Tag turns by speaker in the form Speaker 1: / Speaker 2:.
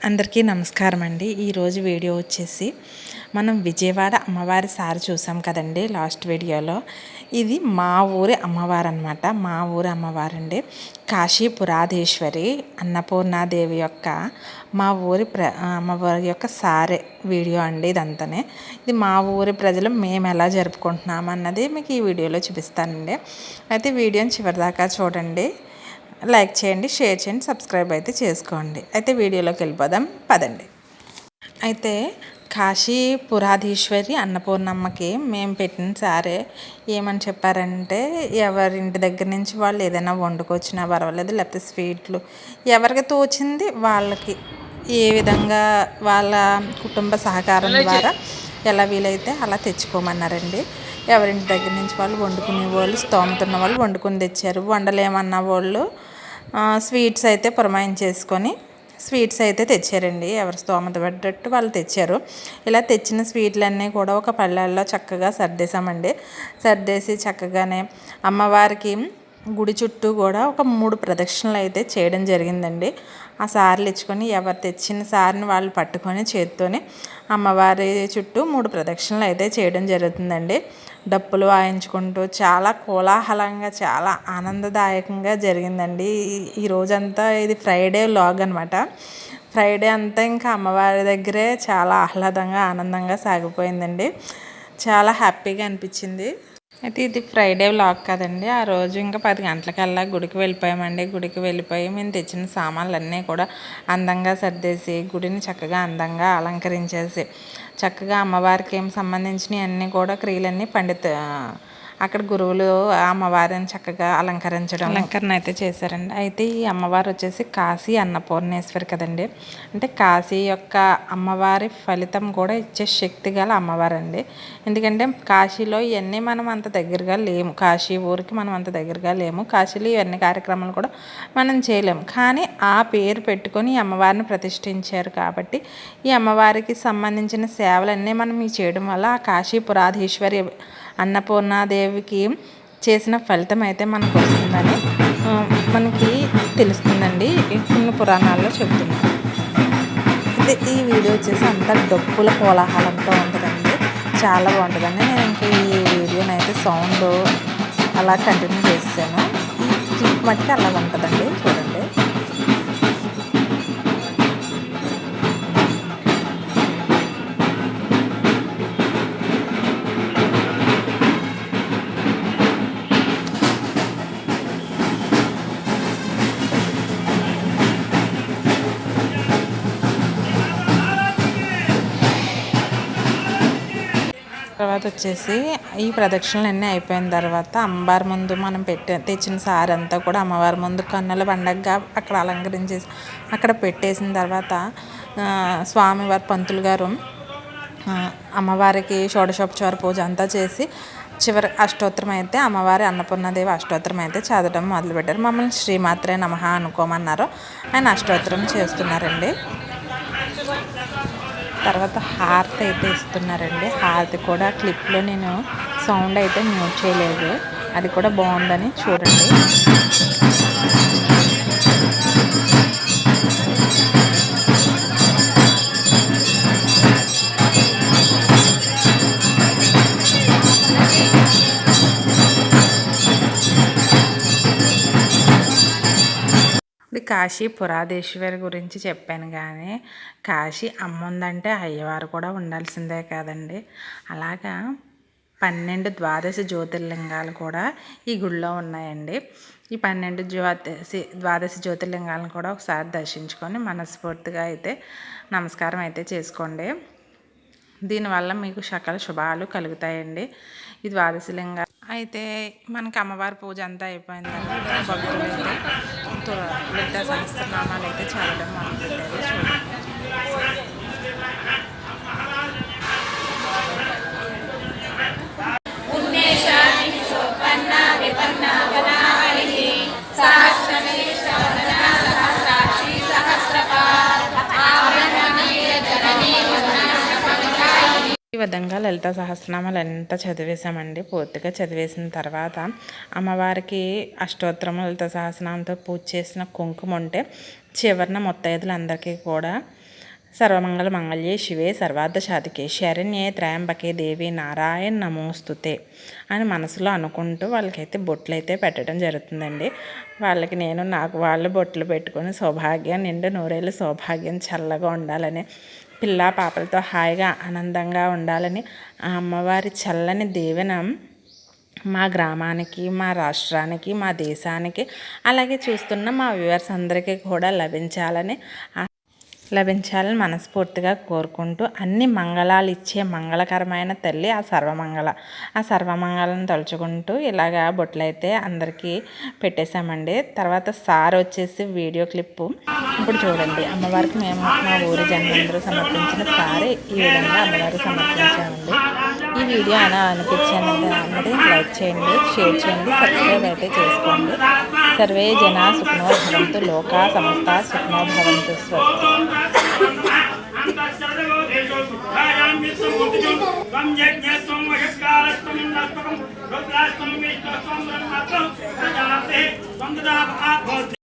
Speaker 1: అందరికీ నమస్కారం అండి. ఈరోజు వీడియో వచ్చేసి మనం విజయవాడ అమ్మవారి సారి చూసాం కదండి లాస్ట్ వీడియోలో. ఇది మా ఊరి అమ్మవారు అనమాట. మా ఊరి అమ్మవారండి కాశీపురాధీశ్వరి అన్నపూర్ణాదేవి యొక్క మా ఊరి అమ్మవారి యొక్క సారే వీడియో అండి. ఇదంతానే ఇది మా ఊరి ప్రజలు మేము ఎలా జరుపుకుంటున్నాం అన్నది మీకు ఈ వీడియోలో చూపిస్తానండి. అయితే వీడియోని చివరిదాకా చూడండి, లైక్ చేయండి, షేర్ చేయండి, సబ్స్క్రైబ్ అయితే చేసుకోండి. అయితే వీడియోలోకి వెళ్ళిపోదాం పదండి. అయితే కాశీపురాధీశ్వరి అన్నపూర్ణమ్మకి మేము పెట్టిన సారే ఏమని చెప్పారంటే, ఎవరింటి దగ్గర నుంచి వాళ్ళు ఏదైనా వండుకొచ్చినా పర్వాలేదు, లేకపోతే స్వీట్లు ఎవరికి తోచింది వాళ్ళకి ఏ విధంగా వాళ్ళ కుటుంబ సహకారం ద్వారా ఎలా వీలైతే అలా తెచ్చుకోమన్నారండి. ఎవరింటి దగ్గర నుంచి వాళ్ళు వండుకునే వాళ్ళు, స్తోమతున్న వాళ్ళు వండుకొని తెచ్చారు. వండలేమన్న వాళ్ళు స్వీట్స్ అయితే పురమాయించేసుకొని స్వీట్స్ అయితే తెచ్చారండి. ఎవరు స్తోమత పడ్డట్టు వాళ్ళు తెచ్చారు. ఇలా తెచ్చిన స్వీట్లన్నీ కూడా ఒక పళ్ళల్లో చక్కగా సర్దేశామండి. సర్దేసి చక్కగానే అమ్మవారికి గుడి చుట్టూ కూడా ఒక 3 ప్రదక్షిణలు అయితే చేయడం జరిగిందండి. ఆ సార్లు ఇచ్చుకొని ఎవరు తెచ్చిన సారిని వాళ్ళు పట్టుకొని చేత్తోని అమ్మవారి చుట్టూ 3 ప్రదక్షిణలు అయితే చేయడం జరుగుతుందండి. డప్పులు వాయించుకుంటూ చాలా కోలాహలంగా, చాలా ఆనందదాయకంగా జరిగిందండి. ఈ రోజంతా ఇది ఫ్రైడే వ్లాగ్ అనమాట. ఫ్రైడే అంతా ఇంకా అమ్మవారి దగ్గరే చాలా ఆహ్లాదంగా, ఆనందంగా సాగిపోయిందండి. చాలా హ్యాపీగా అనిపించింది. అయితే ఇది ఫ్రైడే వ్లాగ్ కదండి. ఆ రోజు ఇంకా 10 గంటలకల్లా గుడికి వెళ్ళిపోయామండి. గుడికి వెళ్ళిపోయి మేము తెచ్చిన సామాన్లన్నీ కూడా అందంగా సర్దేసి గుడిని చక్కగా అందంగా అలంకరించేసి చక్కగా అమ్మవారికి ఏం సంబంధించినవి అన్నీ కూడా క్రియలన్నీ అక్కడ గురువులు అమ్మవారిని చక్కగా అలంకరణ అయితే చేశారండి. అయితే ఈ అమ్మవారు వచ్చేసి కాశీ అన్నపూర్ణేశ్వరి కదండి. అంటే కాశీ యొక్క అమ్మవారి ఫలితం కూడా ఇచ్చే శక్తి గల అమ్మవారండి. ఎందుకంటే కాశీలో ఇవన్నీ మనం అంత దగ్గరగా లేము, కాశీ ఊరికి మనం అంత దగ్గరగా లేము, కాశీలో ఇవన్నీ కార్యక్రమాలు కూడా మనం చేయలేము. కానీ ఆ పేరు పెట్టుకొని ఈ అమ్మవారిని ప్రతిష్ఠించారు కాబట్టి ఈ అమ్మవారికి సంబంధించిన సేవలన్నీ మనం చేయడం వల్ల ఆ కాశీపురాధీశ్వరి అన్నపూర్ణాదేవికి చేసిన ఫలితం అయితే మనకు వస్తుందని మనకి తెలుస్తుందండి. కొన్ని పురాణాల్లో చెబుతున్నారు. అయితే ఈ వీడియో వచ్చేసి అంతా డప్పుల కోలాహలంతో ఉంటుందండి. చాలా బాగుంటుందండి. నేను ఇంకా ఈ వీడియోని అయితే సౌండ్ అలా కంటిన్యూ చేస్తాను. ఈ క్లిప్ మట్టి అలా ఉంటుందండి, చూడండి. తర్వాత వచ్చేసి ఈ ప్రదక్షిణలు అన్నీ అయిపోయిన తర్వాత అమ్మవారి ముందు మనం తెచ్చిన సారి అంతా కూడా అమ్మవారి ముందు కన్నుల పండగగా అక్కడ అలంకరించేసి అక్కడ పెట్టేసిన తర్వాత స్వామివారి పంతులు గారు అమ్మవారికి షోడశోపచార పూజ అంతా చేసి చివరి అష్టోత్తరం అయితే అమ్మవారి అన్నపూర్ణాదేవి అష్టోత్తరం అయితే చదవడం మొదలుపెట్టారు. మమ్మల్ని శ్రీమాత్రే నమః అనుకోమన్నారు. ఆయన అష్టోత్తరం చేస్తున్నారండి. తర్వాత హారతి అయితే ఇస్తున్నారండి. హారతి కూడా క్లిప్లో నేను సౌండ్ అయితే మ్యూట్ చేయలేదు, అది కూడా బాగుందని చూడండి. కాశీపురాధీశ్వరి గురించి చెప్పాను, కానీ కాశీ అమ్మ ఉందంటే అయ్యవారు కూడా ఉండాల్సిందే కదండి. అలాగా 12 ద్వాదశ జ్యోతిర్లింగాలు కూడా ఈ గుడిలో ఉన్నాయండి. ఈ 12 ద్వాదశ జ్యోతిర్లింగాలను కూడా ఒకసారి దర్శించుకొని మనస్ఫూర్తిగా అయితే నమస్కారం అయితే చేసుకోండి. దీనివల్ల మీకు సకల శుభాలు కలుగుతాయండి. ఈ ద్వాదశలింగ అయితే మనకి అమ్మవారి పూజ అంతా అయిపోయింది కదా, భక్తులు అయితే లలితా సహస్రనామాలు అయితే చదవడం మొదలుపెట్టారు. చూడండి. ఈ విధంగా లలితా సహస్రనామాలు అంతా చదివేశామండి. పూర్తిగా చదివేసిన తర్వాత అమ్మవారికి అష్టోత్తరం లలితా సహస్రనామంతో పూజ చేసిన కుంకుమ ఉంటే చివరిన ముత్తైదులందరికీ కూడా సర్వమంగళ మంగళ్యే శివే సర్వార్థ సాధికే శరణ్యే త్రయంబకే దేవి నారాయణ నమోస్తుతే అని మనసులో అనుకుంటూ వాళ్ళకైతే బొట్లు అయితే పెట్టడం జరుగుతుందండి. వాళ్ళకి నాకు వాళ్ళు బొట్లు పెట్టుకొని సౌభాగ్యం నిండు నూరేళ్ళు సౌభాగ్యం చల్లగా ఉండాలని, పిల్ల పాపలతో హాయిగా ఆనందంగా ఉండాలని ఆ అమ్మవారి చల్లని దీవెన మా గ్రామానికి, మా రాష్ట్రానికి, మా దేశానికి, అలాగే చూస్తున్న మా వ్యూవర్స్ అందరికీ కూడా లభించాలని మనస్ఫూర్తిగా కోరుకుంటూ, అన్ని మంగళాలు ఇచ్చే మంగళకరమైన తల్లి ఆ సర్వమంగళను తలుచుకుంటూ ఇలాగా బొట్లయితే అందరికీ పెట్టేశామండి. తర్వాత సార్ వచ్చేసి వీడియో క్లిప్పు ఇప్పుడు చూడండి. అమ్మవారికి మేము మా ఊరి జనందరూ సమర్పించిన సారే ఈ విధంగా అమ్మవారికి సమర్పించామండి. ఈ వీడియో అలా అనిపించింది అన్నది లైక్ చేయండి, షేర్ చేయండి, సబ్స్క్రైబ్ అయితే చేసుకోండి. సర్వే జనా సుఖనో భవంతు, లోకా సమస్త సుఖనో భవంతు. స్వస్తి.